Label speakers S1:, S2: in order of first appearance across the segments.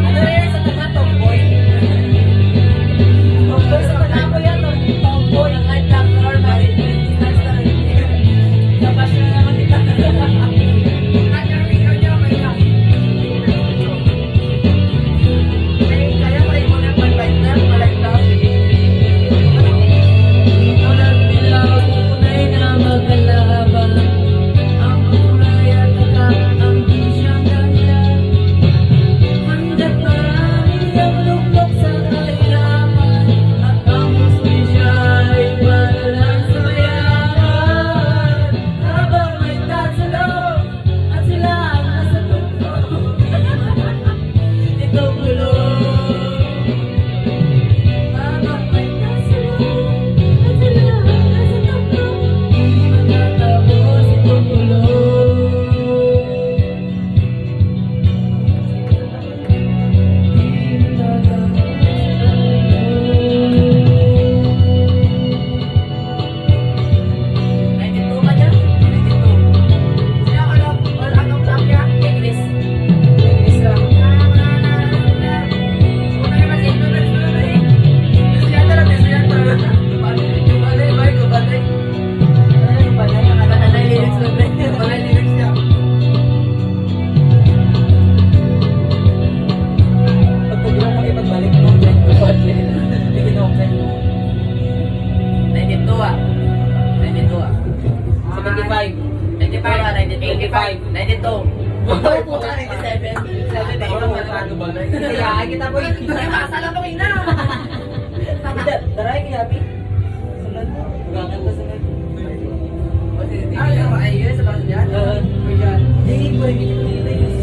S1: Ano yan sa taga tomboy? Tomboy sa taga ko yan, tomboy. Ang light lang, normal. Tapos na naman kita. Kaya pa rin mo na pag-light na, pag-light na. Walang bilaw, tunay na magkalaban. Ang kulay at takap, ang di siyang dahilan. Hanggat marami ang luktok sa kahirapan. At ang puso'y siya'y malalang sa mayaman. Habang may tatsulog, at sila ang nasa tuktok. Itong bulong. Habang may tatsulog, at sila ang nasa tuktok. Di matatapos itong bulong. Kaya kita po yung masala pa rin na. Taray, kaya pi. Sunod mo. Magkakanta sunod. Ayun, sa baso dyan? Hindi, po rin kita nila yung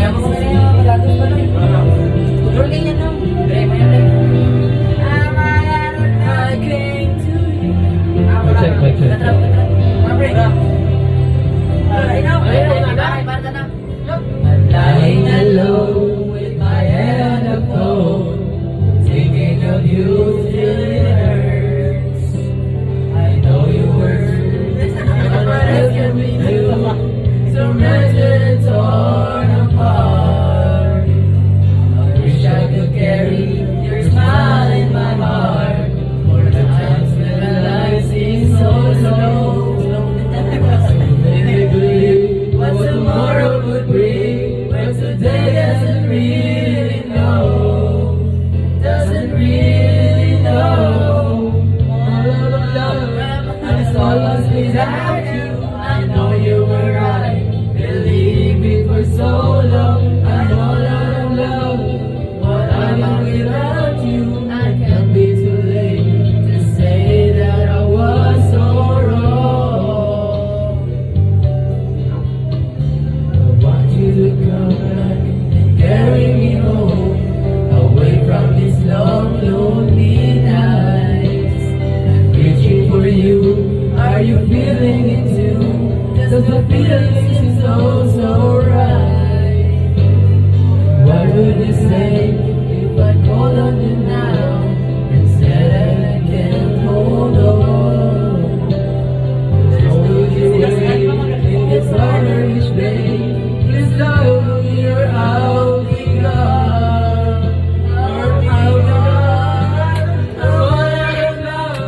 S1: kaya mo kung sa'yo, magatos pa lang. Control ganyan lang. Try mo yan lang. I came to you.
S2: Mic check.
S1: Lying alone with my head on the phone, thinking of you till it hurts. I know you were, but else can we do? Surrendered and torn apart. I wish I could carry your smile in my heart for the times when life seems so slow. What tomorrow could bring, but today doesn't really know, doesn't really know. All alone, I'm so lost without you. I know you were right, believe me for so long. I'm all out of love, what am I without you? I can't be too late to say that I was so wrong. I want you to come back and carry me home, away from these long, lonely nights. I'm reaching for you, are you feeling it too? Does the feeling seem so, so right? What would you say if I called on you now and said that I can't hold on? How would you wait in this summer each day? Please love me or I'll be gone. Or I'll be gone. I'm all out of love.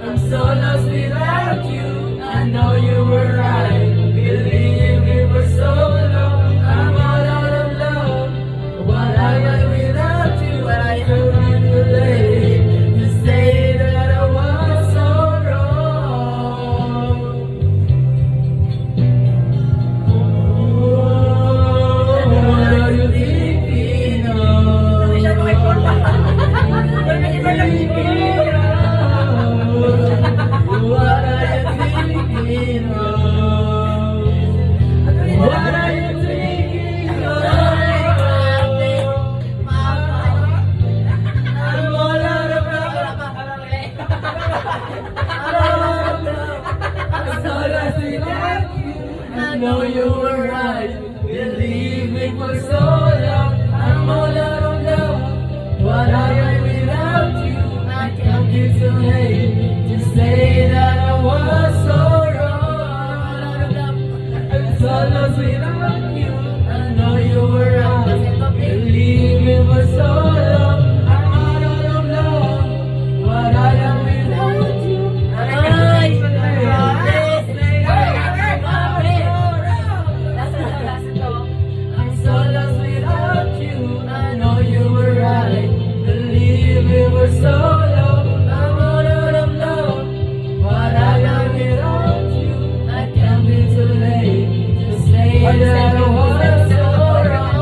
S1: I'm so lost without you. I know you were right. Believe me for so long. I'm all out of love. What am I without you? I could be too late to say that I was so wrong. What are you thinking of? What are you thinking of? What are you thinking of? I'm all out of love. I'm so lost without you. I know you were right. Believe me for so long. I'm all out of love. What am I without you? I can't be too late to say that I was so wrong. I'm so lost without you. I know you were right. Believe me for so long. I'm out of love. What I am without you.
S2: Ay!
S1: I'm so lost without you. I know you were right. Believe me for so long. I'm out of love. What I am without you. I can't be too late to say that I was so wrong.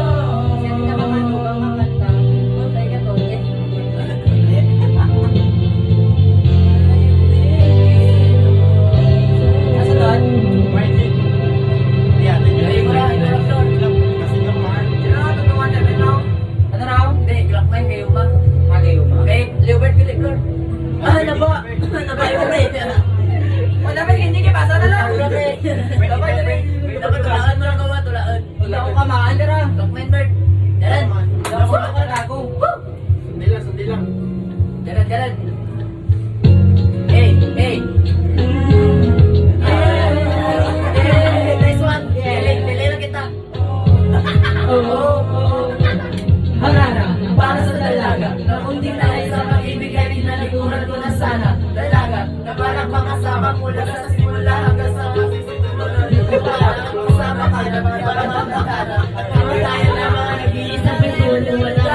S2: Jalan. Hey, hey. Nice one. Delay lang kita.
S1: Harara, para sa dalaga na kunting nais sa pag-ibig ay dinalikuran ko na sana. Dalaga, na parang makasama mula sa simula hanggang sa kasama ka na parang magkakala. Kamatayan na mga nag-iisang pinuli, wala na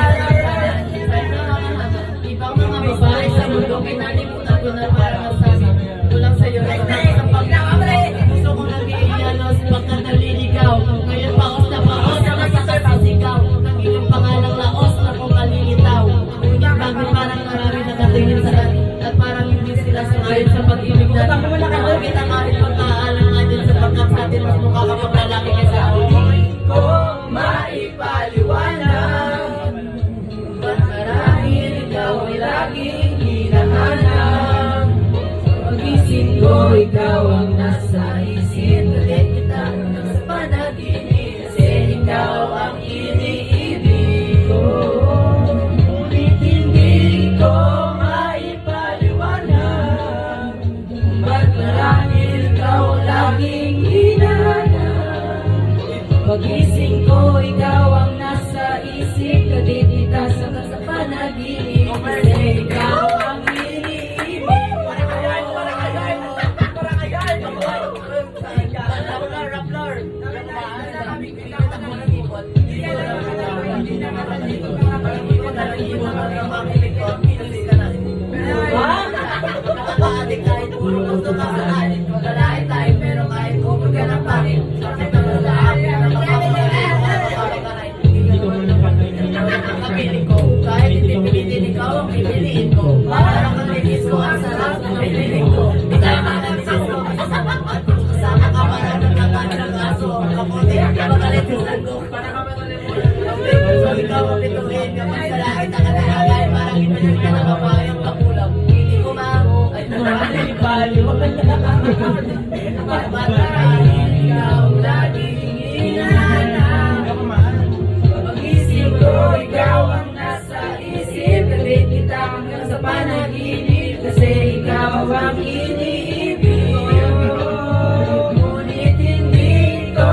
S1: ibang mga babae sa mundo, kinalimutan ko na parang asama. Kulang sa'yo, ang pagkakamali. Gusto ko nag-iiyalos, pagkat naliligaw. Ngayon paos na pasigaw. Ang iyong pangalang laos na kung malilitaw. Ngunit bagay parang marami nakatingin sa akin. At parang hindi sila sangayon sa pag-ibig natin. Bakit ang kahit pagkaalam nga din sa pagkat sa atin, mas mukha ka paglalaki kaysa ako. Ko maipaliwanag, ba't marahil ikaw ay laging hinahanap. Pagising ko, ikaw ang nasa isip. Ulit kita sa panaginip, kasi ikaw ang iniibig ko. Ngunit hindi ko maipaliwanag, ba't marahil ikaw ang laging hinahanap. Pagising ko, ikaw ang nasa isip. Ulit kita sa panaginip, kasi ikaw ang iniibig ko. Nakakaadik kahit puro gusto kakaalit. Magalain tayo pero kahit kupag ka ng pangit. Sakit ang lalaki na makakapagalain. Hindi ko nakapiling ko. Kahit hindi pilitin ikaw ang pipiliin ko. Parang ang linis ko ang sarap ng piliin ko. Ikaw ang namisis ko. Kasama ka maraming ng aso. Kaputi ang magalit yung sango. Parang ka so ikaw ang pituhin kapag sa langit ang kalagay. Parang inulit ka na kapayang kapulang. Hindi ko maamo ay nalilipaliw. Marahil ikaw laging hinahanap. Pagising ko, ikaw ang nasa isip. Galit kita hanggang sa panaginip, kasi ikaw ang iniibig ko. Ngunit hindi ko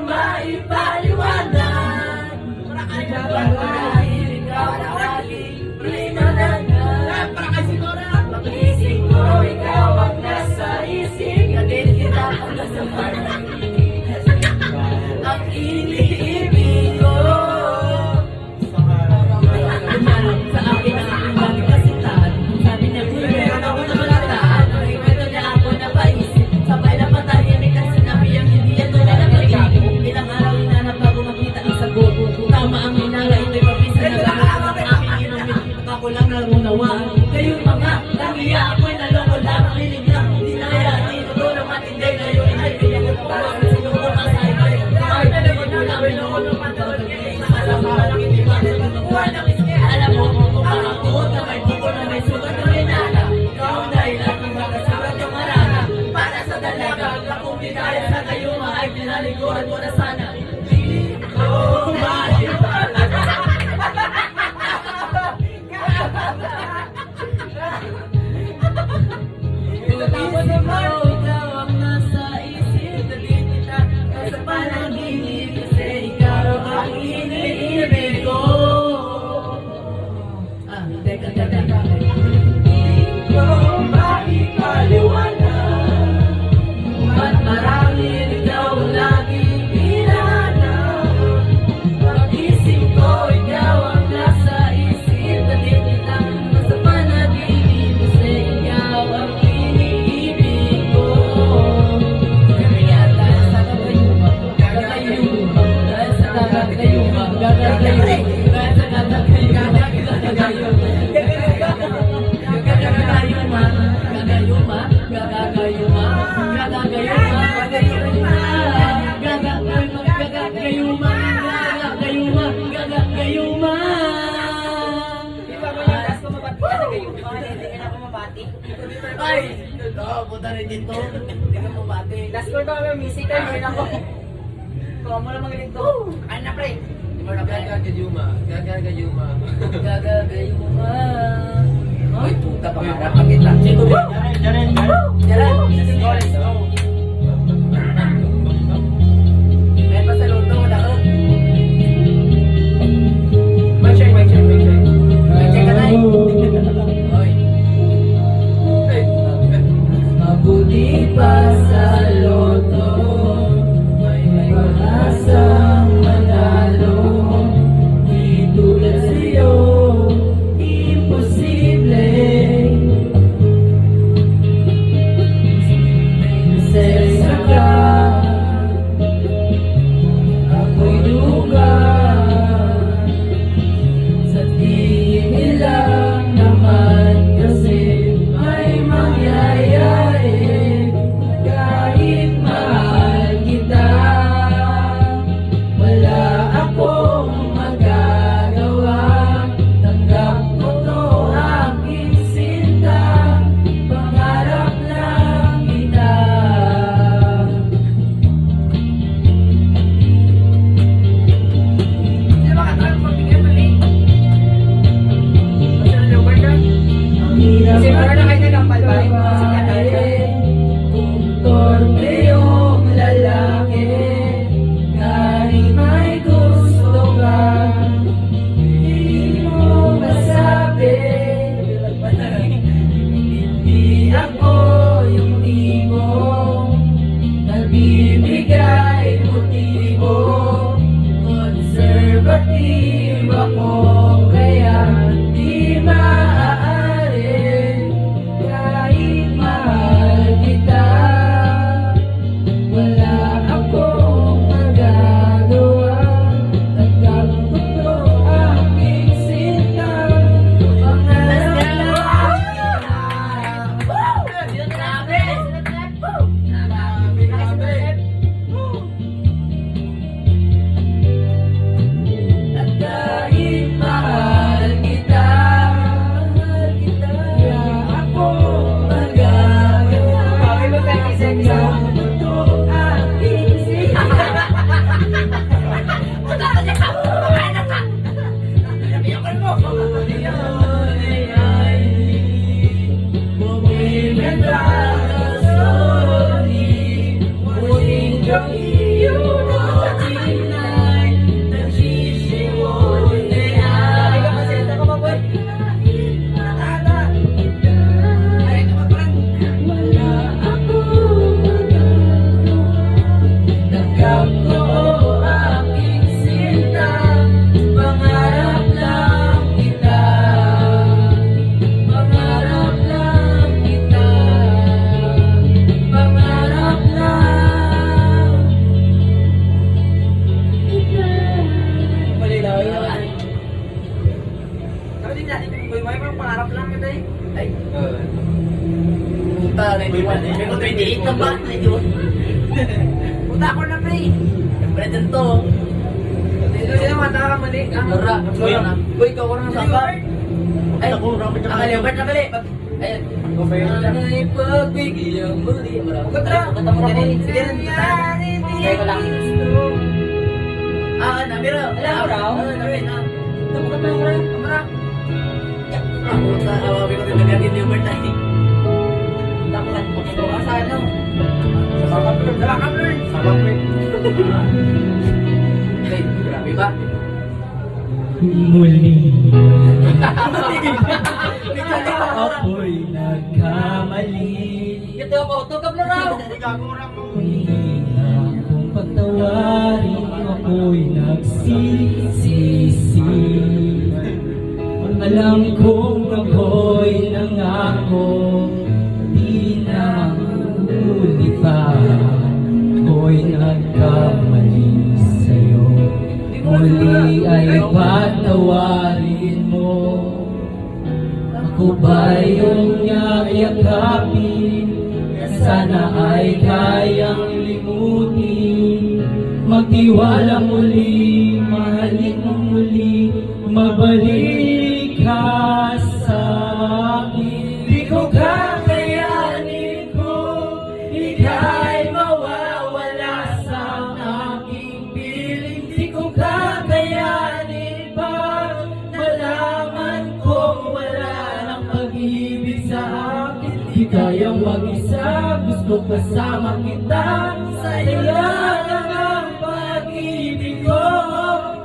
S1: maipaliwanag, marahil ikaw ang laging hinahanap. Pagising ko, ikaw ang nasa isip. Galit kita hanggang sa panaginip, ang iniibig ko. Sa akin ang aking bagay kasitan. Sabi niya, meron ako na malataan. Ito niya ako napaisip. Sabay na patahinig ang sinabi ang hindi ito na nakikip. Ilang araw hinanap bago makita ang sagot. Tama ang hinala, ito'y mabisa na gamot. Ang aking ginamit, ako lang narunawaan. Kayong mga langiya, ako'y naloko lang. Lilig lang, dinaya, dito na matindi. Ngayon ay pinagod ko. Sinuko ka sa ikay. Kahit na naman na namin ako ng pantalon. Alam mo, walang itipan. Alam mo, mukha ako na may buko na may sugat na hinala. Ikaw ang dahilan ng magkasugat yung marana. Para sa dalaga, akong dinaya sa kayo ay pinalikuran mo na sana. Hindi ko Tapos ikaw ang nasa isip. Galit kita sa panang
S2: Siyempre. Di ba mo yung last ko mabati ka na kayo? Hindi ka na ako mabati.
S1: Ay! Punta rin dito. Hindi ka mabati.
S2: Last ko ito kami music ka, yun ako. Kuha mo lang magaling to. Ano na pre?
S1: Di ba na gagagayuma? Gagagayuma.
S2: Gagagayuma.
S1: Ay, puta pa nga. Kapit lang. Sino ba?
S2: Jaran. May pa sa luto, wala ko. Mic check. Mic check ka na eh.
S1: Oy. Mabuti pa sa loto, may pag-asang manalo. Di tulad sa'yo, imposible. Masaya ka, ako'y duga. Sa tingin nila naman kasi may mangyayari. Kahit mahal kita, wala akong magagawa. Tanggap mo to aking sinta, pangarap lang kita.
S2: Sino ba ka magbigay mali? Basta na lugar ka?
S1: Ang hirap
S2: Kasi meron na kayo nagambal ba? Kasi kanarin.
S1: kung torpe yung lalaki, kahit may gusto ka, hindi mo masabi. Hindi ako yung tipo nagbibigay motibo. Conservative ako, kaya di maaari. Kahit mahal kita, wala akong magagawa. Tanggap ko to aking sinta, pangarap lang at kahit mahal kita, wala akong magagawa.
S2: Bakit ba tayo isa-isa?
S1: Tanggap ko to aking sinta.
S2: Sabi ka masenta ka ba, boy? Ay, ito ba parang?
S1: Tanggap ko aking sinta, pangarap lang kita. Pangarap lang kita. Pangarap lang kita.
S2: Mali daw yun. Sabi din natin, boy, may parang pangarap lang kita eh. Ay,
S1: Puta, 91.
S2: may ko 28 na ba? 91. Puta ako na, pre.
S1: Present to.
S2: Dito sila mata ka mali.
S1: Flora, Flora na. Uy, ikaw ko na sa bag. Ay,
S2: Nakalimutan na mali.
S1: Ayan. Ana'y pagbigyan muli.
S2: Kontra.
S1: Kanta mo din eh.
S2: Sige,
S1: Kaya ko lang.
S2: Namira.
S1: Alam mo raw?
S2: Namira.
S1: Tapos ka pa yung
S2: Namira.
S1: Puta, awabi ko din nagagin yung birthday.
S2: Taklan mo ito. Sa ano? Sa bakam, Lord.
S1: Ay, grabe ba?
S3: Muli
S1: Bigla
S3: ako'y nagkamali.
S1: Ito ako, tugab na raw.
S3: Hihina kung pagtawarin ako'y nagsisisi. Alam kong ako'y nangako, di na huli pa. Ako'y nagkamali sa'yo. muli ay patawarin mo. Ako ba iyong yakapin na sana ay kayang limutin? Magtiwala muli, mahalin mo muli, mabalik ka sa akin. Di ko kakayanin kung ika'y mawawala sa aking piling. Di ko kakayanin pag malaman kong wala ng pag-ibig sa akin. Di kayang mag-isa, gusto kasama kita. Saya lang ang pag-ibig ko.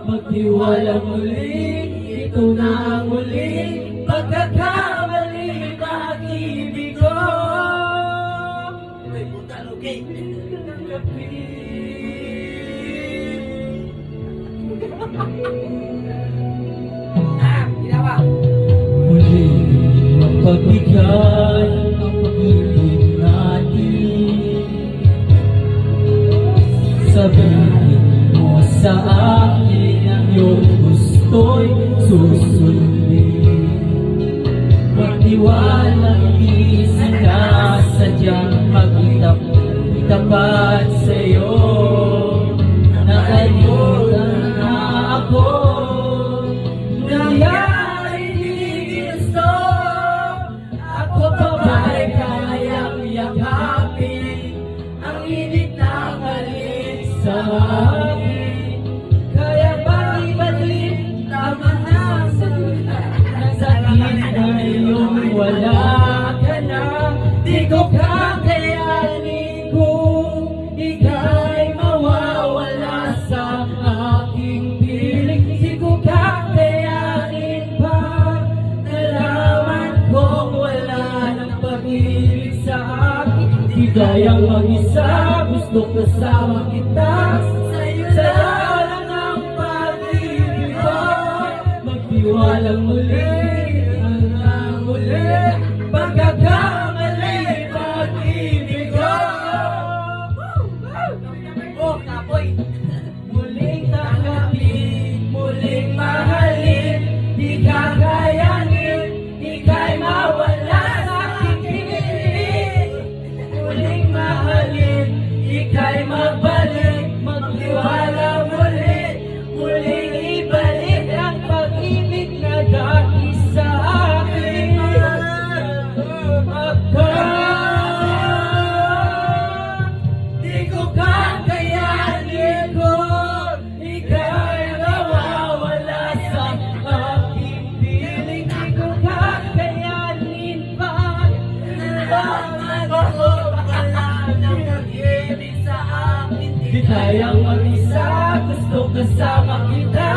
S3: Magtiwala muli, ito na ang muling pagkakamali, pag-ibig ko.
S2: Uy, puta, lugi. Ginawa.
S3: Muli mapagbigay ang pag-ibig natin. Sabihin mo sa akin ang iyong gusto'y susundin. Magtiwala, hindi sinasadyang magitapat sa'yo. Nakalimutan na ako, nangyari di gusto. Ako pa ba'y kayang yakapin ang init ng halik sa akin? Kaya ba'y ibalik, tama na sa sakit na iyong wala ka na. Di ko kakayanin kung ika'y mawawala sa aking piling. Di ko kakayanin pa nalaman kong wala ng pag-ibig sa akin. Di kayang mag-isa, gusto kasama kita. Sa'yo lang ang pag-ibig ko. Magtiwalang muli, ang muli, pagkakamali, pag-ibig ko.
S2: Oh, kapoy.
S3: Muling tanggapin, muling mahalin, di kakayanin, ika'y mawala sa aking piling. Muling mahalin, ika'y magbalik, magtiwala muli, muling ibalik ang pag-ibig na dati sa akin. Di ko kakayanin kung ika'y nawawala sa aking piling. Di ko kakayanin pa nalaman ko wala ng pag-ibig sa akin. Di kayang mag-isa, gusto kasama kita.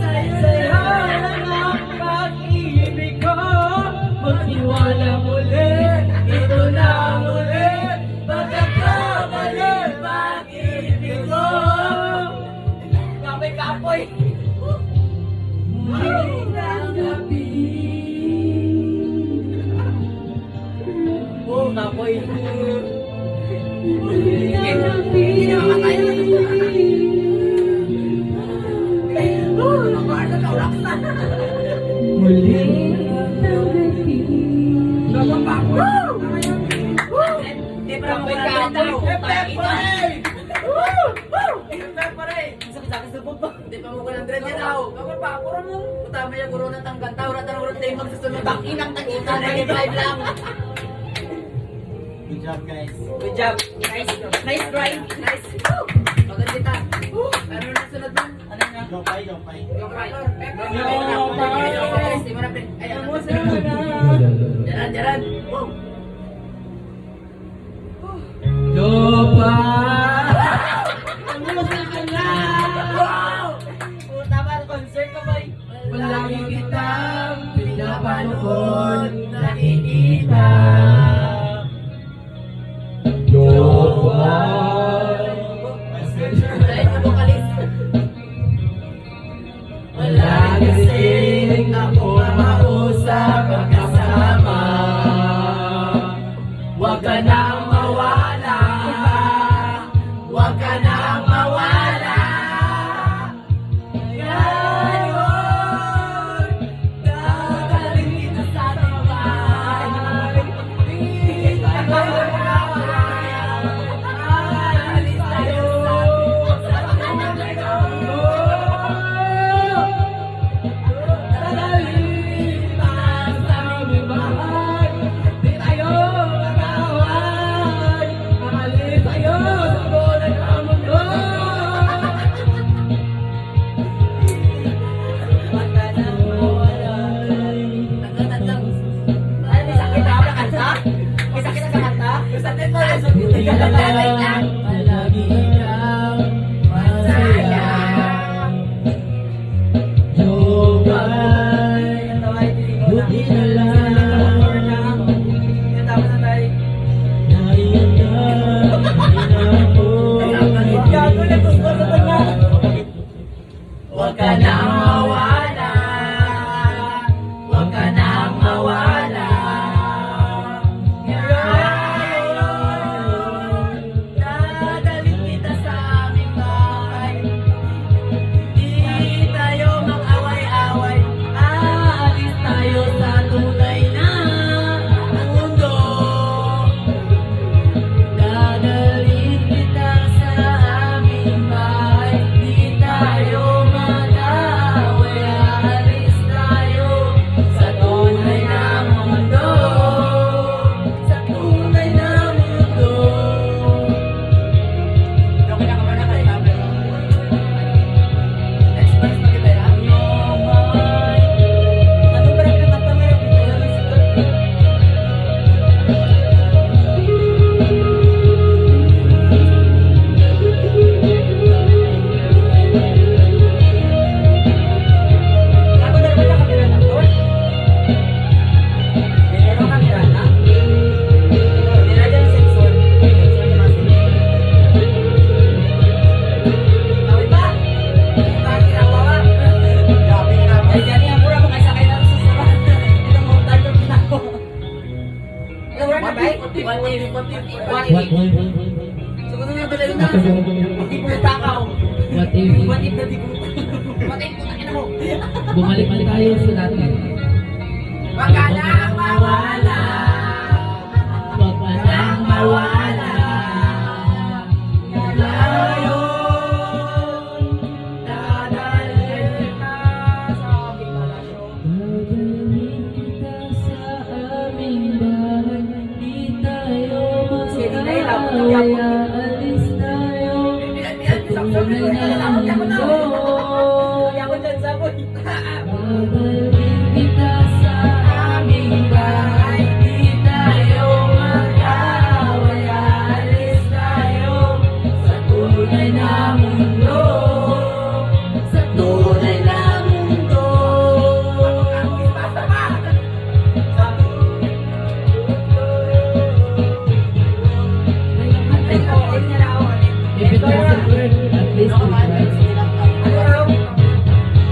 S3: Sa'yo lang ang pag-ibig ko. Magtiwala muli, ito na ang muli, pagkakamali, pag-ibig ko.
S2: Kapoy, kapoy.
S3: Muling tanggapin.
S2: Oh, kapoy.
S3: Muling
S2: Di pa mo kapoy. Di pa mo ko ng dread yan ako. Kapag pa, puro mo. Utama yung guro na tanggan. Tawra tanong rin tayo magsusunod. Bakinang tangita. Nag-drive lang.
S4: Good job, guys.
S2: Good job. Nice. Nice drive. Nice. Magandita. Ano na sunod mo? Ano nga?
S4: Jopay, jopay.
S2: Yung right. Di mo na pre. Ayan mo sila. Jaran.
S3: Jopa!
S2: Wow! Puta ba? Concert ka ba?
S3: Palagi kitang pinapanood, nakikita. Jopa!
S2: Dahil ka vocalist.
S3: Wala kasing ako mausap magkasama. Huwag ka nang mawala. Huwag ka nang mawala. Huwag ka nang mawala, huwag ka nang mawala. Dadalhin kita sa aming bahay. Di tayo mag-away-away. Aalis tayo sa tunay na mundo. Dadalhin kita sa aming bahay. Di tayo mag-away. Aalis tayo sa tunay na mundo. Sa tunay na mundo.
S2: Yung kinakabahan na kayo. Next verse pa kita yan.
S3: Ano ba rin kanta meron dito? Ako na naman nakamira na to. Meron kamera na. Nilagyan ng sensor. Sensor na masin. Tawid ba? Bakit ginagawa? Ay, gani ang pura mga sakay na susunod. Ito mo, tayo pinako. Ito, wala na ba?
S2: What if? Sumunod yung bilay na.
S3: Hindi mo takaw.
S1: What if?
S3: What if na di ko?
S2: What if? Putang ina mo.
S1: Bumalik tayo sa dati.
S2: Wag ka nang mawala.
S1: Huwag ka nang mawala.
S3: Dadalhin kita sa aking palasyo.
S1: Dadalhin kita sa aming bahay. Di tayo
S3: Sige, di na ilaw.
S1: mag-away. Aalis tayo sa tunay na mundo.
S3: Yaman dyan sa akin.
S1: Dadalhin kita sa aming bahay. Di tayo mag-away. Aalis tayo sa tunay na mundo. Sa tunay na mundo. If it doesn't work, at least we try.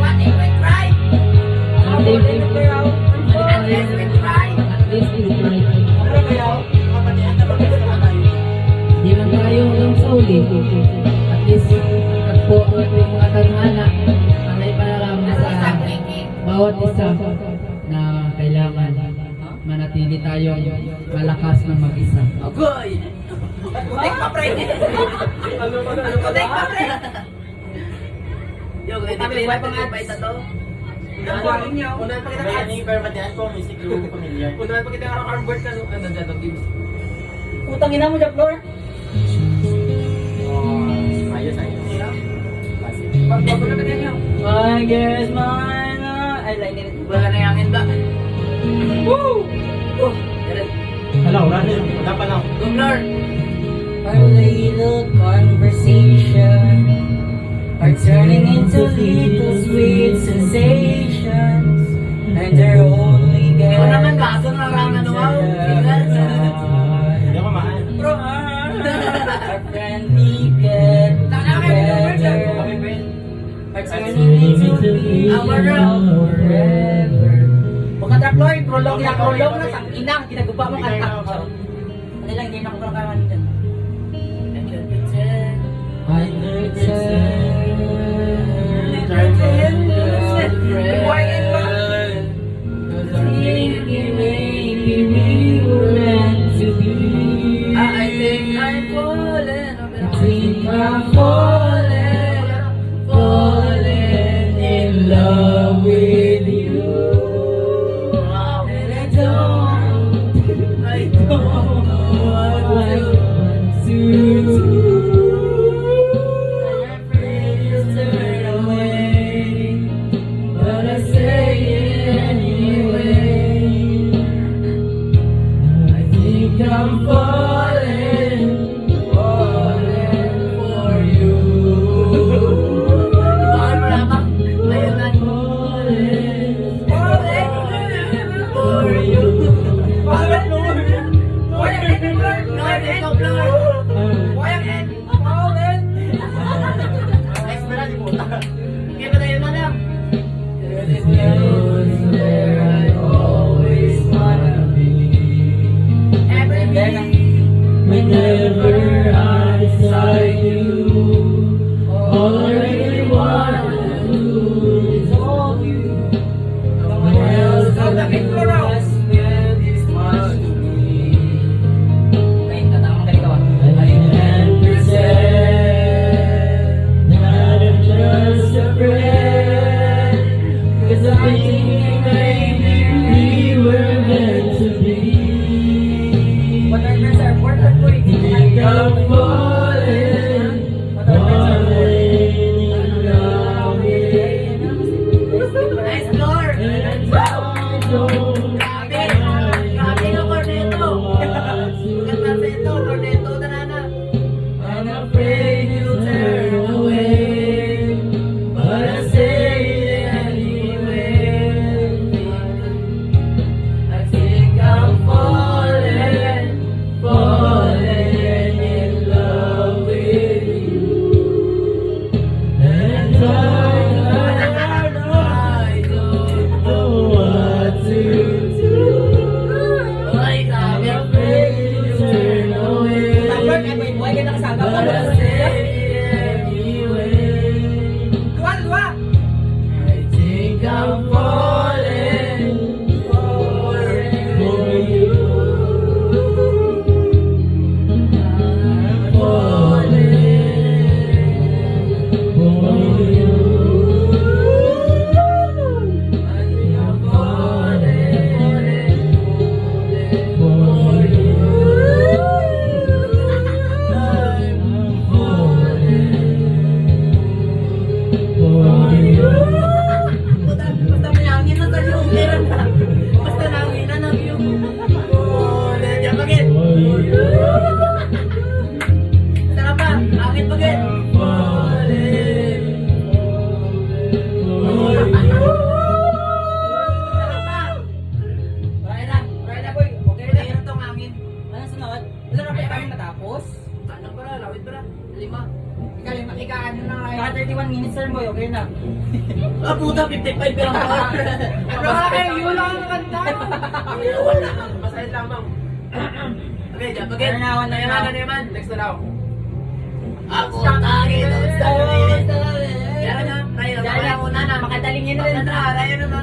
S2: What if we try?
S1: At least we try.
S2: At least we try.
S1: At least we try. Di man tayo hanggang sa uli. At least, tagpo ang ating mga tadhana. Panay panalangin sa bawat isa na kailangan manatili tayong malakas ng mag-isa.
S2: Agoy! Kutek pa, pre! Kutek pa, pre! Yo, kaya tabi, wala pang advice na to.
S4: Unahan pa kita pero matihan ko, music group, pamilya. Unahan pa kita armboard ka, ano dyan, ng games.
S3: Putang ina mo dyan, Flor.
S4: Ayos, ayos.
S2: Pagbago na ba yan?
S3: I guess mine. I like it.
S2: Wala na yung inda.
S3: Woo!
S2: Oh, ganun.
S4: Hello, wala pa lang.
S2: Go, Lord!
S3: Our little conversation are turning into little sweet sensations, and they're only
S2: Hindi ko naman
S3: getting
S2: kaso na lang ano wow.
S4: Hindi ako mahal.
S3: Bro, our friendly get together are turning into
S2: Our
S3: love forever. Huwag ka Floy, prolong na sang inang, ginagawa mo kanta. Ano lang, hindi na ako kakaroon dyan.
S1: I could
S2: I think I'm falling.
S1: falling in love with you.
S2: And I don't know what to do.
S1: I'm afraid
S2: Kaya ba tayo madam?
S1: This is where I always wanna be.
S2: Every
S1: Whenever I sight you, all I really wanna do is hold you. No one else
S3: So, the big floral.
S1: has meant this much to me.
S3: Wait, tatanong ka dito ah.
S1: I can't pretend that I'm just a friend, 'cause I think maybe we were meant to be.
S3: What our friends are important po eh.
S1: Think I'm falling, falling in love with you.
S2: Nice floor!
S1: And I don't
S2: Grabe! Grabe yung corneto! Maganda sa ito, corneto na nana.
S1: I'm afraid you'll turn away, but I say it anyway. I think I'm falling, falling in love with you. And I don't know what to do.
S2: Ay, grabe.
S1: I'm afraid you'll turn away.
S3: Number, eh, wait, buhay ka nakasagap.
S1: But I say it anyway.
S3: Dua, dua.
S1: I think I'm falling for you. I'm falling for you. I think I'm falling for you. I'm falling for you.
S2: Basta may hangin na sa iyong meron ka. Basta nangin na ng iyong. Diyan bagit. Sarap ba? Hangin bagit. Sarap ba?
S3: Raya na boy. Okay na.
S2: Meron tong hangin.
S3: Ano sunod? Wala na pa kami matapos.
S2: Ano pala? Lawit pala. 5.
S3: Ika-ano na nga. 31 minutes sir boy. Okay na.
S2: Ah, puta, 55 lang ba? Ano ka kayo? Yun lang ang kanta. Wala.
S4: Masaya lamang.
S2: Okay, diyan bagit.
S3: Ano na, ano na.
S2: Ano naman?
S4: Next na daw.
S2: Ako tagi ng sabi. Yan na. Raya,
S3: Diyan na una na. Makadaling yun rin.
S2: Raya na.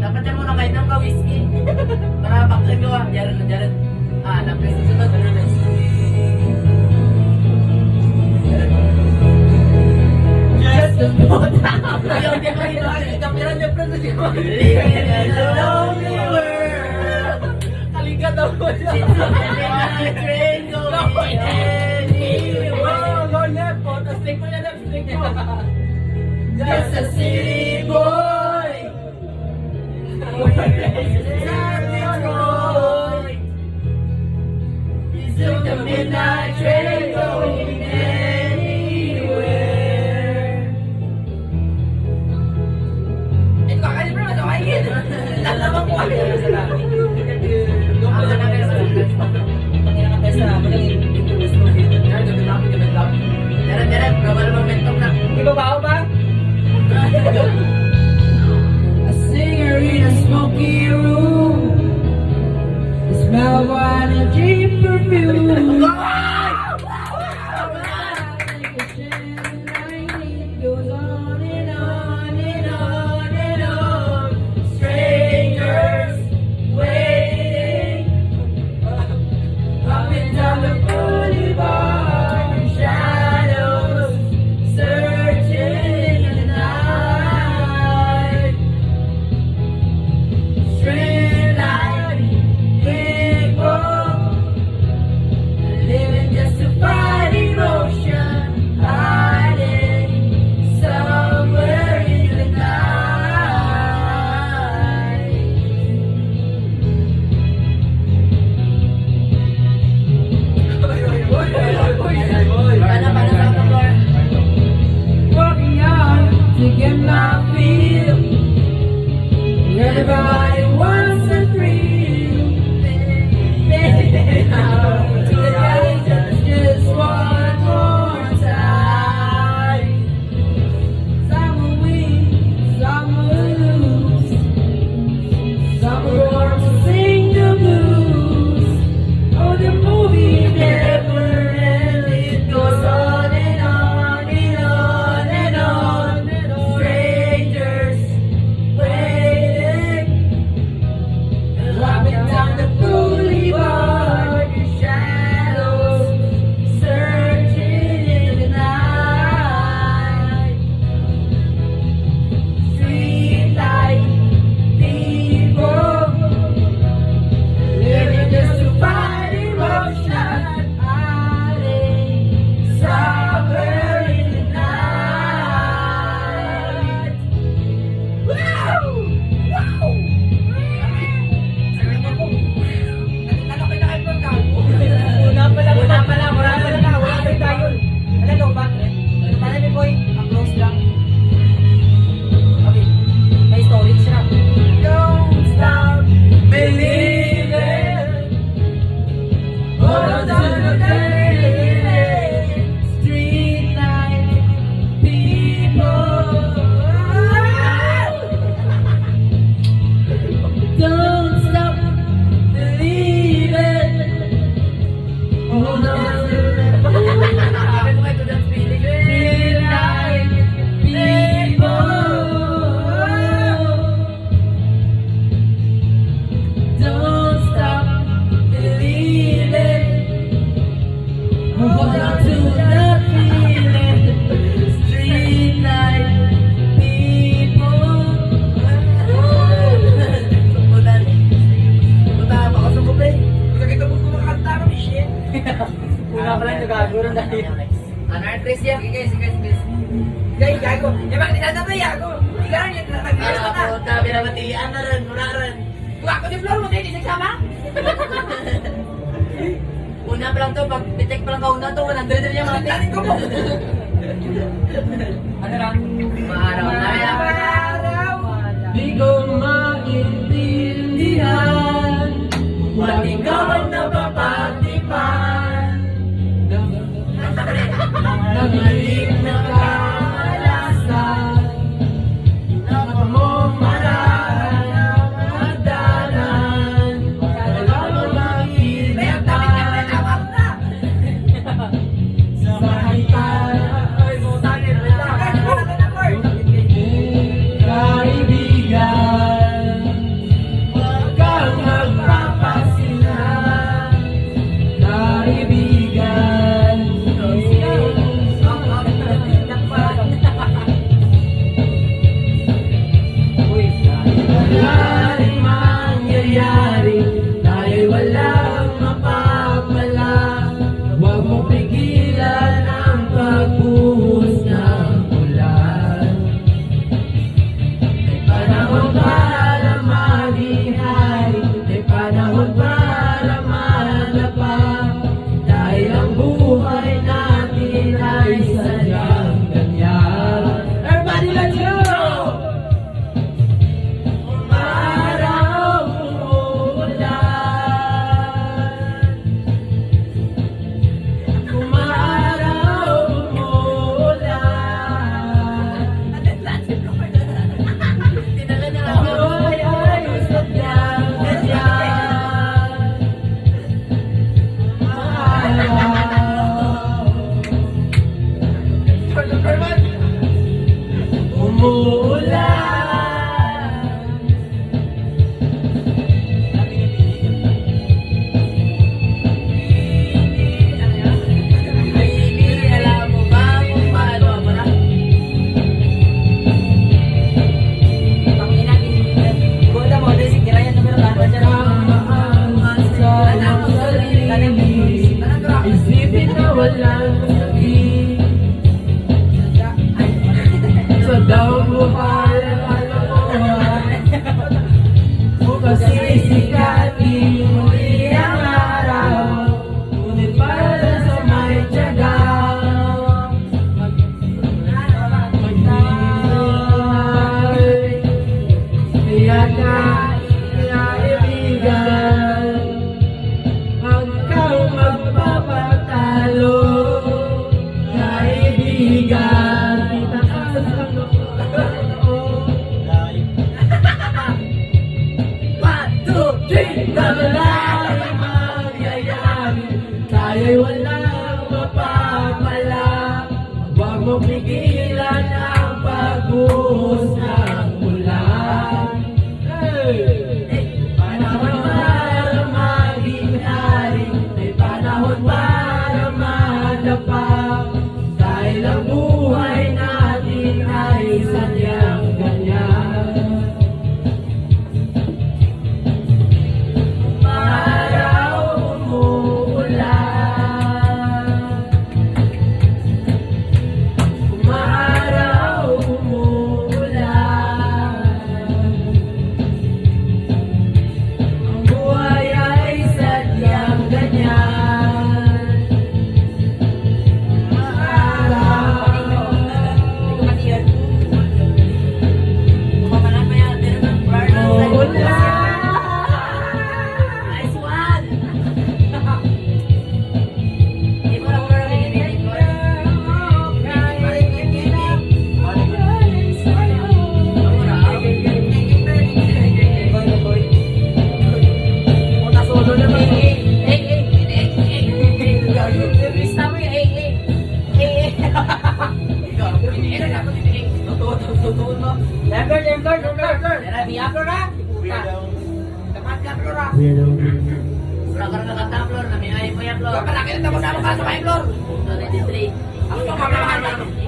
S2: Dapat yan muna kayo ng ka-whiskey. Para bakit gawa. Diyan na, diyan. Ah, napres na sunod. Ano na?
S1: Just a thought.
S2: Ayaw, di ba ito? Kapira niya, pre, na siya. Living in a lonely world.
S3: Kaliga daw ko siya.
S2: Train going anywhere.
S3: Go left po. Tapos stick mo na left stick mo.
S2: Just a city boy. Detroit. You took the midnight train going anywhere. Ito ka kasi bro, ito ka higit. Lalabang ko. Jalan-jalan, berapa lama momentum nak?
S3: Di ba ba ba?
S1: A singer in a smoky room. The smell of wine and cheap perfume. Goes on and on and on and on. Strangers waiting up and down the boulevard. Shadows searching in the night. Straight light, people living just to fight emotion, hiding somewhere in the night.
S2: Paano sa floor?
S1: Walking out to get my feel. Everybody wants a thrill. To the just one more time.
S3: Ako, bakit tinatapay ako? Ikaw rin yung nag-request ka na.
S2: Ako, tabi na matilian na rin, muna rin.
S3: Kung ako si Flor mo, hindi nagsama?
S2: Una pa lang to, pag pitek pa lang kauna to, 100 na niya mati.
S3: Tanin ko mo.
S2: Ano lang? Maaraw na yan.
S3: Araw.
S1: Di ko maintindihan ba't ikaw ang napapatipan Nagalik na kaalasan na mo mararamdaman Wala mo makikita sa makita
S3: Ay, butanin, wait lang.
S1: Kaibigan, huwag kang magpapasinan. Kaibigan, wala rin mangyayari dahil walang mapapala. Huwag mo pigilan ang pagbuhos ng ulan. Panahon para maging hari, may panahon para malapa. Dahil ang buhay natin ay sadyang ganyan. Everybody, let's go! Umaraw, umuulan. Umaraw, umuulan.
S2: Dinala na ako.
S1: Ako'y ay sadyang ganyan. Umuulan.
S2: Baby, alam mo ba kung paano ako na?
S3: Buta mo, dahil si Kirayan numero lang.
S1: Isipin na walang sabi sa daw buhay ang kalokohan bukas sisikatin muli ang araw ngunit para sa may tiyaga maghihintay kaya kaibigan huwag kang magpapatalo, kaibigan. Itaas ang loob. 1, 2, 3, dalay magyayari, tayo'y walang mapapala. Huwag mo pigilan ang pagbuhos ng ulan. Panahon para maging hari, may panahon para madapa. Dahil ang buhay natin ay sadyang ganyan. Umaraw, umuulan. Umaraw, umuulan. Ang buhay ay sadyang ganyan.
S2: Nice one! Hindi mo na ako narinig. Wala ka na nakanta, Flor. Namihay mo yan, Flor. 23.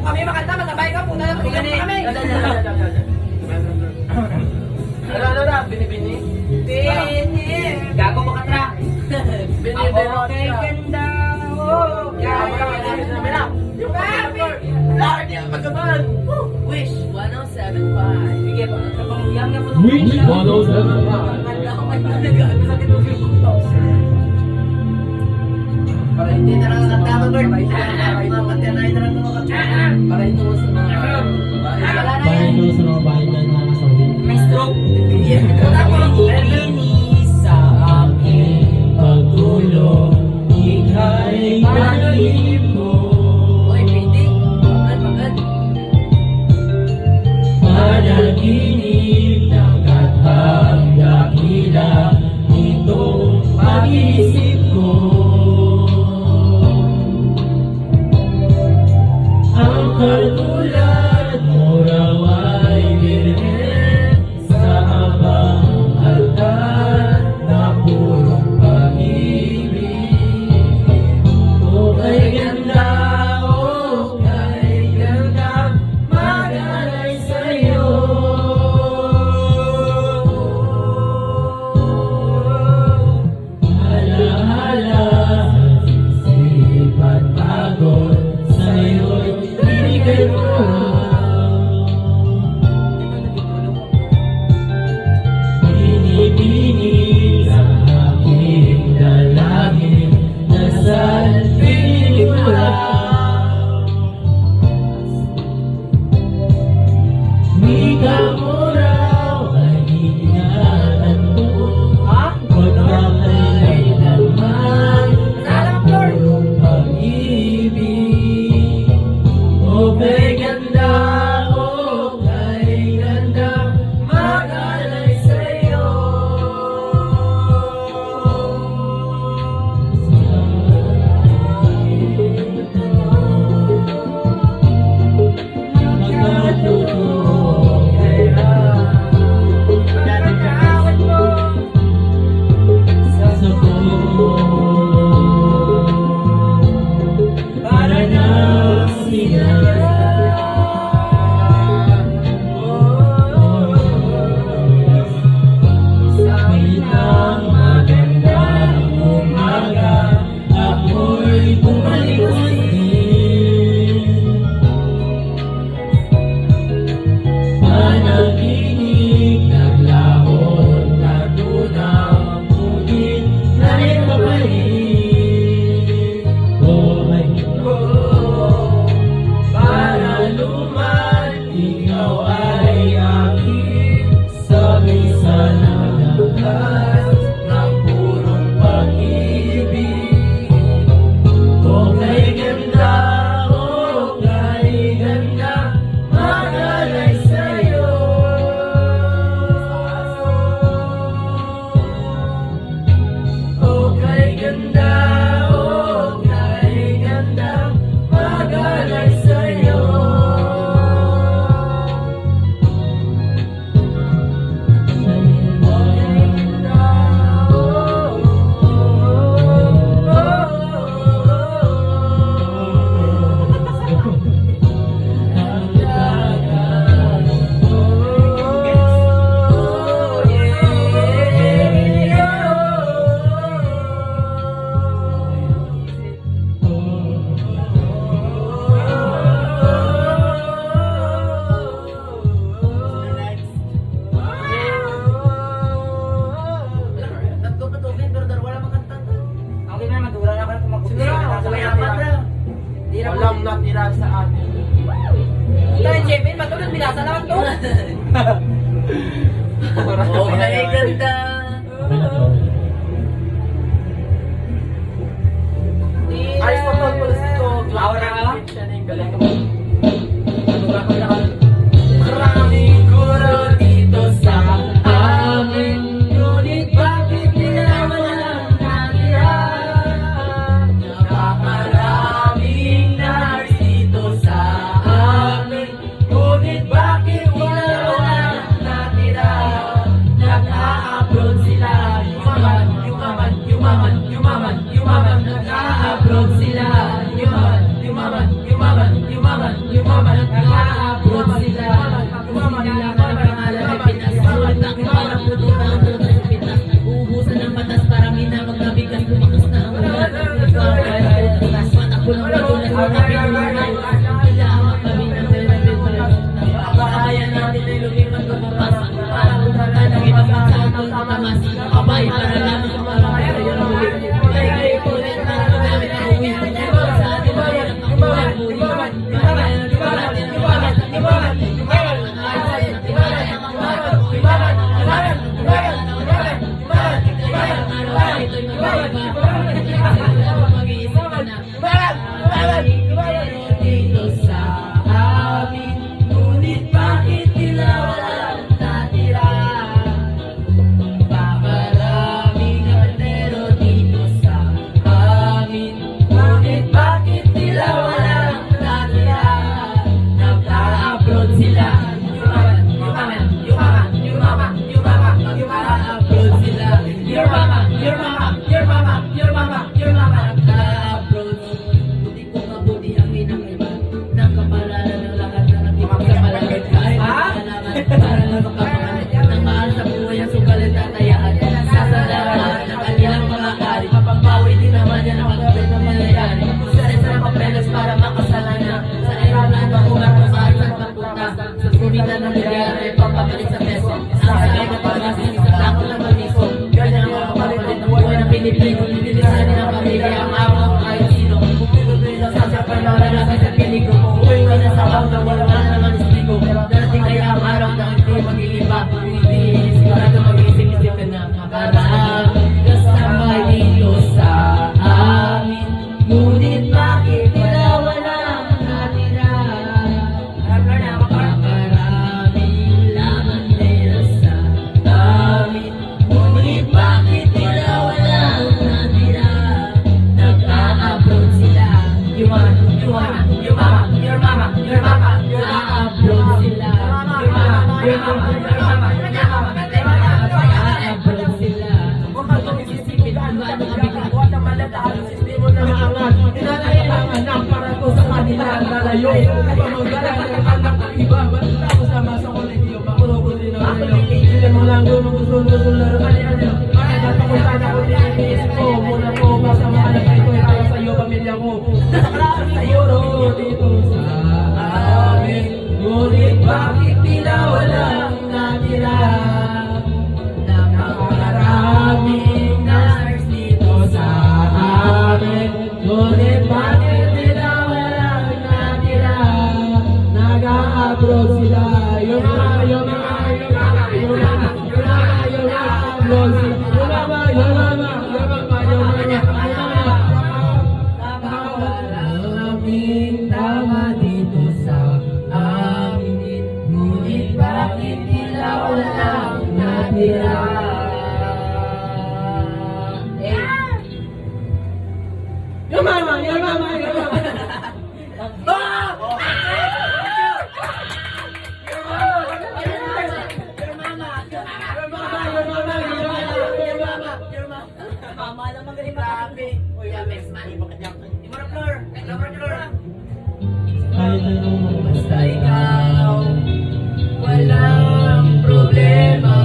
S3: Kami makanta, matabay ka, punta na kami.
S4: Binibini.
S3: Gago mo ka tra.
S4: Ako
S3: kay ganda mo.
S4: Yung kami. Lord, yung pagkaman.
S2: 7.5.
S3: Sige, kapang-yang nga po.
S1: Which 107.5?
S3: Ganda ko may nag-ano sa kitong yung
S2: Para hindi na lang nakatama, Bert. Mga patinay na lang nakatama. Para ito sa mga... Wala na yan.
S1: Para ito sa mga bahay na nasa wing.
S3: May stroke.
S1: Nakikinig sa aking pagtulong, ika'y panaginip ko.
S2: Uy, pwede. Pagod.
S1: Panaginip ng katang dakila, itong pag-iisip ko. Ang katulad mo raw ay birhen sa abang altar na purong pag-ibig. O kay ganda, o kay ganda, magalay sa'yo. Hala-hala, sisip at pagod, sa'yo'y binigay ko. Binibining sa aking dalangin, dasal piling mo lang. Wika mo raw ay ingatan ko, huwag na kailanman ang purong pag-ibig. O kay ganda, o kay ganda, magalay sa'yo. Magkatotoo kaya pinagkakawat mo sa para na sinaya. Sa isang magandang umaga, ako'y bumalik ulit. Panaginip, naglahon, natunaw, ngunit na'y mabalik. Ay, para luman, ikaw ay aking sabi sa nalakas ng purong pag-ibig. O kay ganda, o kay ganda, magalay sa'yo. O kay ganda, o kay ganda, magalay sa'yo.
S2: Tatlo pa to, Ben, pero wala makantang.
S3: Okay na, madura na ako na kumagpusin.
S2: Siguro, mayaman na. Di na
S4: Walang natira sa atin.
S3: Tayo, Jebin, matulad, binasa lang to.
S2: O kay ganda.
S4: Ayos mo to, pulis ito.
S3: Aura ka?
S4: Siya na yung galing.
S3: Madura ko na.
S1: Maraming guro dito sa amin, ngunit bakit nila walang natira? Napakaraming nurse dito sa amin, ngunit bakit nila walang natira? sila. Nag-a-abroad sila. Nag-a-abroad. Buti ko mabuti ang inakaiba. Nakapalaran ng lahat na natipag sa malagay. Kahit nakalaman para lang makapangan ng mahal sa buhay ang sugalit at tayaan. Sasalaan ng kanilang mga kari. Mapambawi din naman yan ang magkabit na mangyayari. Salit sa papeles para makasalan na. Sa aeroplano ba kung ako saan saan papunta. Sa sumita ng bilyara ay papapalit sa peso. Ang sakay na pag-asing sa takot na maniso. Ganyan ang mga kapalit ng buhay ng Pilipino. Nililisanin ng pamilya ang awang kahit sino. Puputuloy lang sa sapay na wala sa peligro. Uwi ka na sa awang na wala naman istigo. Darating kaya ang araw na hindi mag-iiba. Hindi sigurado mag-iisip-isip ka na makaraan. Kasama dito sa amin. Ngunit bakit tila walang natira? Napakaraming laman nila sa amin. Ngunit bakit tila walang natira? Nag-a-abroad sila. Your mama, nag-a-abroad sila. Your mama, nag-a-abroad sila. Isipin kung ano ang bigat.
S4: Anak para to sa kanila ang lalayo. Pamagala ng anak ng iba. Tapos sama sa kolehiyo. Pakulo din ang lalayo. Sila mo lang doon gusto laro. Ano? Bakit napakunta na ko din ang iisip ko? Muna po basta mga anak ito ay para sa'yo, pamilya mo. Siguro dito sa amin. Ngunit bakit tila walang natira? Napakaraming nurse dito sa amin. Ngunit bakit tila walang natira? Nag-a-abroad sila. Yung mga abroad sila. Maraming tama dito sa amin. Ngunit bakit tila walang natira? Your mama.
S3: Mama lang magaling makakapit.
S2: Uy, best man. Imara floor.
S1: Basta ikaw, walang problema.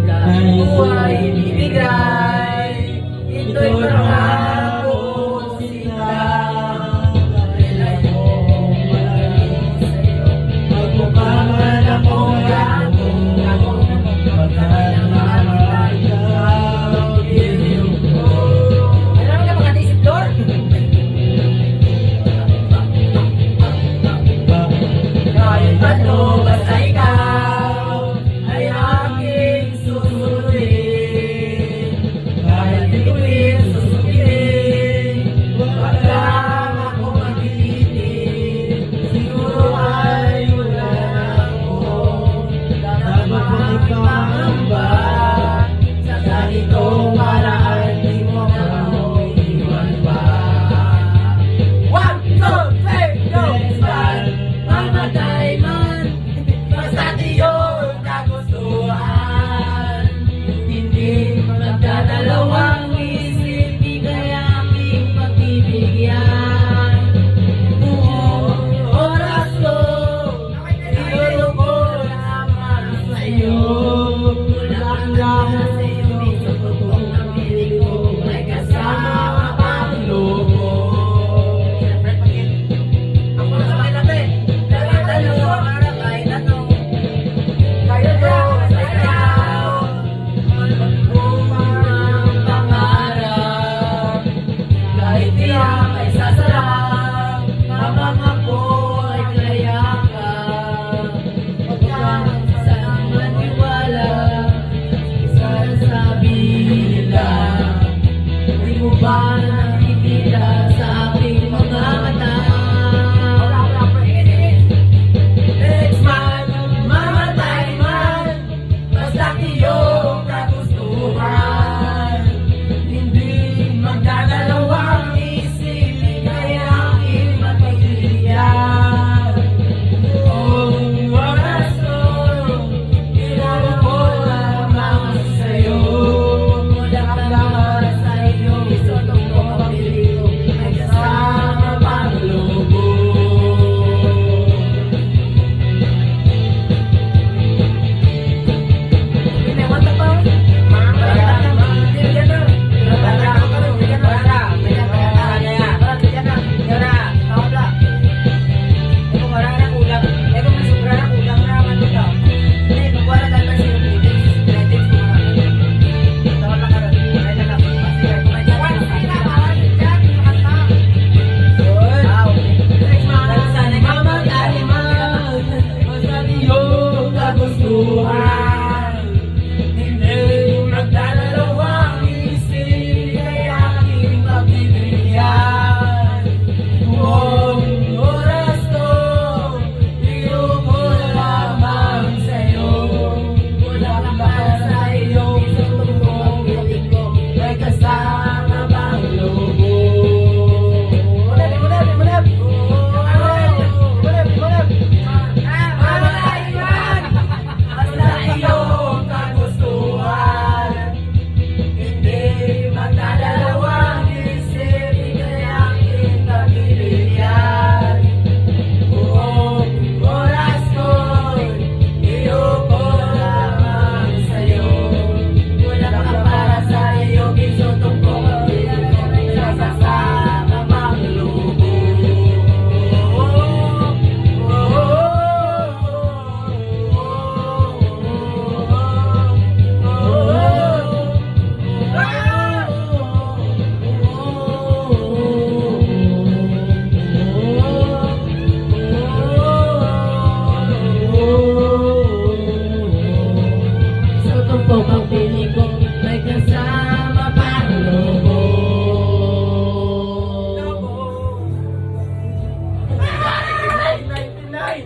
S1: Kahit buhay ibigay, ito'y pangako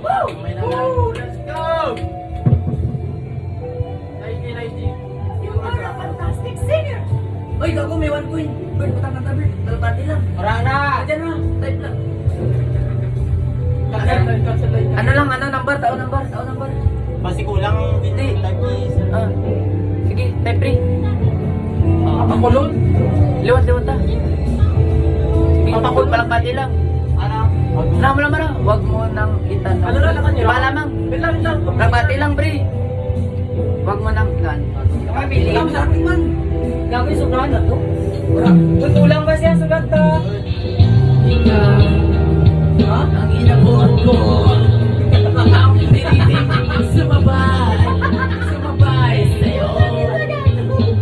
S4: Woo! Let's go! 1990.
S2: You are a fantastic singer! Uy, gago, may 1 coin. Bird, patang kanta, Bird. Talapati lang.
S3: Wala na.
S2: Diyan lang, type lang.
S4: Cancel line.
S2: Ano lang, ano, number, tao number.
S3: Basi kulang hindi. Type is.
S2: Ah, sige, type 3.
S4: Pakulon?
S2: Liwat ta. Sige, pakul, palakpati lang.
S3: Ano?
S2: Mara, wag mo nang itanong.
S4: Ano na lang kanyo?
S2: Palamang.
S4: Wait lang.
S2: Palakpati lang, pre. Wag mo nang kan.
S3: Pili.
S2: Ikaw, sa akin man.
S3: Gagawin sugahan na to.
S2: Wala.
S3: Tutulang ba siya sugat ta?
S2: Ikaw,
S3: Ha?
S2: ang inabuhat ko. Ang piniling sumabay sa'yo.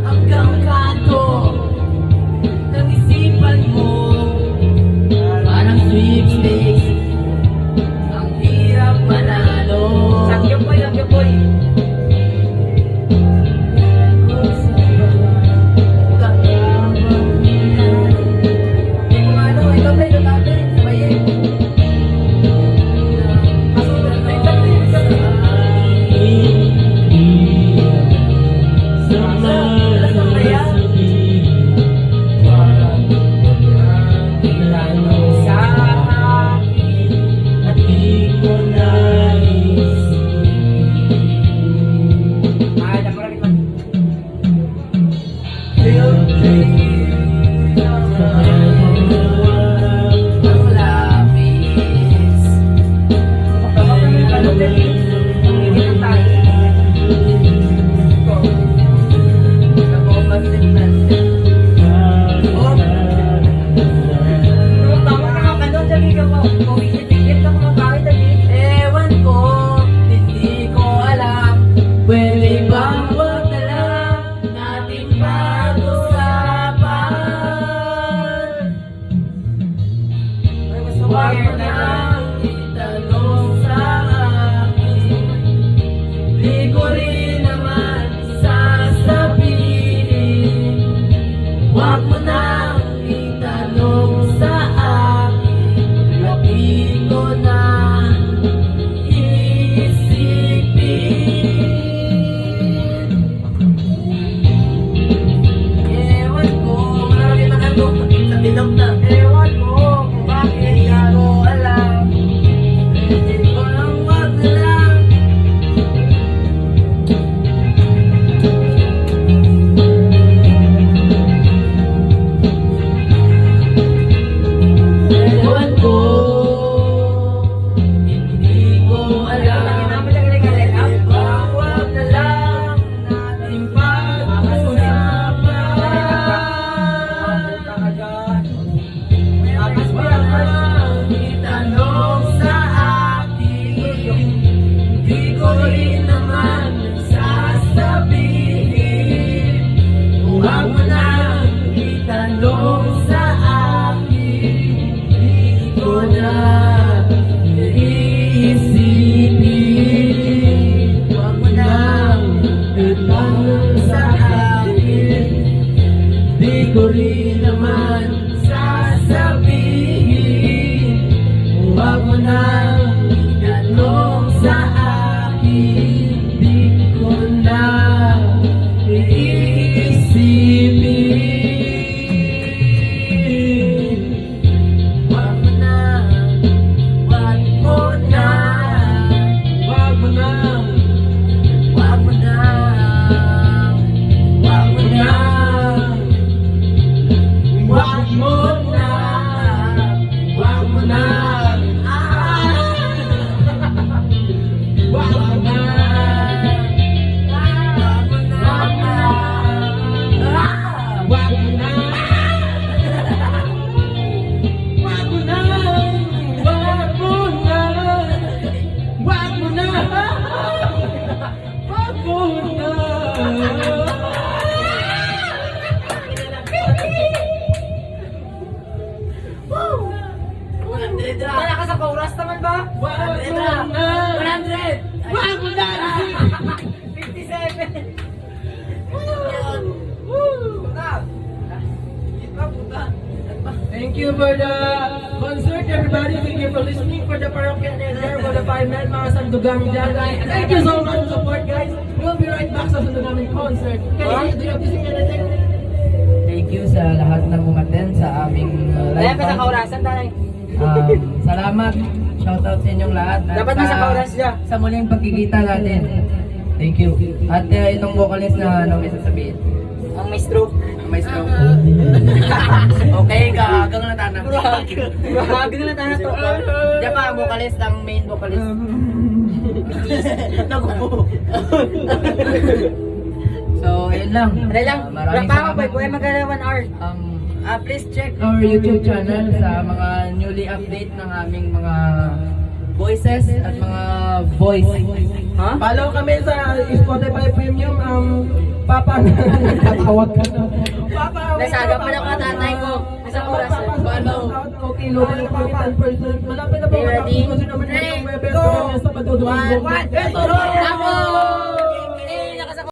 S2: Hanggang kanto ng isipan mo. Parang sweepstakes, ang hirap manalo.
S3: Sakyo boy.
S2: Ikaw, pre, natin. Sabayin. Ewan ko, hindi ko alam. Pwede bang wag na lang nating pag-usapan? Wag mo nang itanong sa akin. Di ko rin naman sasabihin. Wag mo nang itanong sa akin. At di ko na iisipin. Ewan ko, marami na ano sa bilog na. Ewan ko kung bakit di ko alam. Pwede ko lang wag na lang. Ewan ko, hindi ko alam. Pwede bang wag na lang nating pag-usapan? Wag mo nang itanong sa akin. Di ko rin naman sasabihin. Wag mo nang itanong sa akin. Di ko na iisipin. Wag mo nang itanong sa akin. Di ko rin naman sasabihin. Wag mo nang itanong sa akin. Di ko na iisipin. Wag mo na, wag mo na, wag mo na, wag mo na, wag mo na, wag mo na, wag mo na, wag mo na, wag mo na. Wag mo na, wag mo na, wag mo na, wag mo na. Woo! 100 ra.
S3: Wala ka sa chorus naman ba?
S4: Wag mo
S2: 100 ra.
S4: na.
S2: 100.
S4: Wag mo na.
S3: 57.
S2: Puta. Puta.
S4: Thank you for the concert, everybody. Thank you for listening for the Parokya Network, for the 5 men, mga Sandugang dyan. Thank you so much for support, guys. We'll be right back sa Sandugang concert. Okay, do you have to sing anything?
S1: Thank you sa lahat ng umaten sa aming
S3: Kaya
S1: live
S3: pa sa
S1: band.
S3: kaurasan, tanay.
S1: Salamat. Shoutout sa inyong lahat. At
S3: Dapat nasa kauras siya.
S1: Sa muling pagkikita natin. Thank you. At itong vocalist na ano may sasabihin.
S3: Ang may stroke.
S1: May stroke. Okay, gagang na tanang.
S3: Grabe na lang tayo to.
S1: Diyan pa ang vocalist, ang main vocalist. Nagupo. So, yun lang.
S3: Dali lang.
S1: Maraming
S3: Rapa ako,
S1: salamat.
S3: boy. Magkala 1 hour.
S1: Please check our YouTube channel sa mga newly update ng aming mga voices at mga voice.
S3: Ha?
S4: Follow kami sa Spotify Premium. Papa, tatawag ka na. Papa,
S3: Nasaga pa lang ang tatay ko. Nasa kaurasan.
S4: Follow. Okay, local Papa. Malapit na po.
S3: Ready?
S4: Kasi naman yung Webes. Sa Sabado, Domingo. Ito!